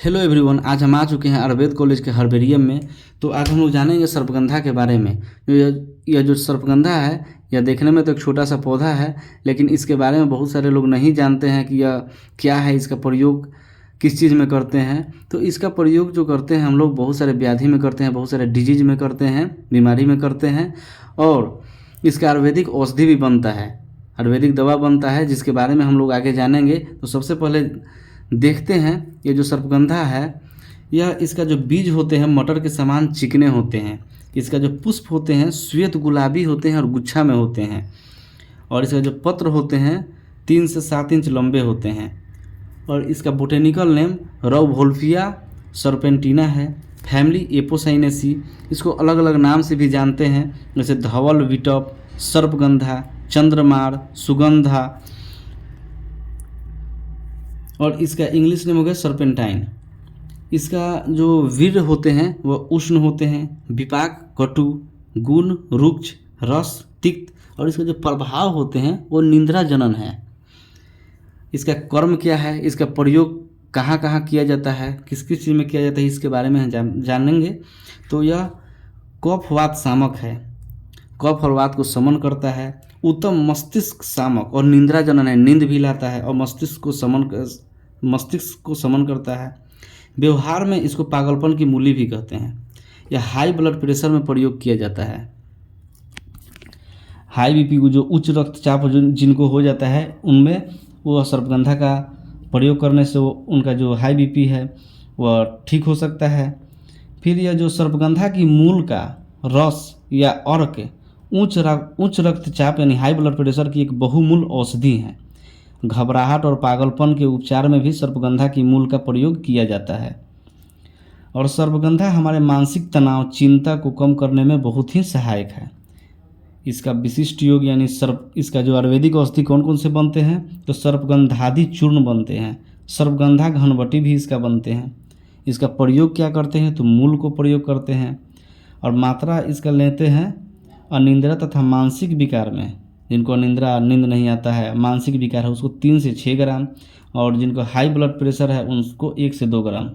Hello everyone, आज हम आ चुके हैं आयुर्वेद कॉलेज के हर्बेरियम में। तो आज हम लोग जानेंगे सर्पगंधा के बारे में। यह जो सर्पगंधा है, यह देखने में तो एक छोटा सा पौधा है, लेकिन इसके बारे में बहुत सारे लोग नहीं जानते हैं कि यह क्या है, इसका प्रयोग किस चीज़ में करते हैं। तो इसका प्रयोग जो करते हैं हम लोग बहुत सारे व्याधि में करते हैं, बहुत सारे डिजीज में करते हैं, बीमारी में करते हैं। और इसका आयुर्वेदिक औषधि भी बनता है, आयुर्वेदिक दवा बनता है, जिसके बारे में हम लोग आगे जानेंगे। तो सबसे पहले देखते हैं, ये जो सर्पगंधा है, यह इसका जो बीज होते हैं मटर के समान चिकने होते हैं। इसका जो पुष्प होते हैं श्वेत गुलाबी होते हैं और गुच्छा में होते हैं। और इसका जो पत्र होते हैं 3 से 7 इंच लंबे होते हैं। और इसका बोटेनिकल नेम रौवोल्फिया सर्पेंटिना है। Family Apocynaceae. इसको अलग अलग नाम से भी जानते हैं, जैसे धवल विटप, सर्पगंधा, चंद्रमार, सुगंधा। और इसका इंग्लिश नेम हो गया सर्पेंटाइन। इसका जो वीर्य होते हैं वह उष्ण होते हैं, विपाक, कटु, गुण, रुक्ष, रस, तिक्त। और इसका जो प्रभाव होते हैं वो निंद्रा जनन है। इसका कर्म क्या है, इसका प्रयोग कहाँ कहाँ किया जाता है, किस किस चीज़ में किया जाता है, इसके बारे में हम जानेंगे। तो यह कफ वात शामक है, कफ और वात को समन करता है। उत्तम मस्तिष्क शामक और निंद्रा जनन है, नींद भी लाता है और मस्तिष्क को समन करता है। व्यवहार में इसको पागलपन की मूली भी कहते हैं। यह हाई ब्लड प्रेशर में प्रयोग किया जाता है। हाई बीपी को, जो उच्च रक्तचाप जिनको हो जाता है, उनमें वो सर्पगंधा का प्रयोग करने से वो उनका जो हाई बीपी है वह ठीक हो सकता है। फिर यह जो सर्पगंधा की मूल का रस या अर्क उच्च रक्तचाप यानी हाई ब्लड प्रेशर की एक बहुमूल औषधि है। घबराहट और पागलपन के उपचार में भी सर्पगंधा की मूल का प्रयोग किया जाता है। और सर्पगंधा हमारे मानसिक तनाव, चिंता को कम करने में बहुत ही सहायक है। इसका विशिष्ट योग यानी इसका जो आयुर्वेदिक औषधि कौन कौन से बनते हैं, तो सर्पगंधादि चूर्ण बनते हैं, सर्पगंधा घनवटी भी इसका बनते हैं। इसका प्रयोग क्या करते हैं, तो मूल को प्रयोग करते हैं। और मात्रा इसका लेते हैं अनिंद्रा तथा मानसिक विकार में। जिनको निंद्रा, नींद नहीं आता है, मानसिक विकार है, उसको 3 से 6 ग्राम। और जिनको हाई ब्लड प्रेशर है उनको 1 से 2 ग्राम।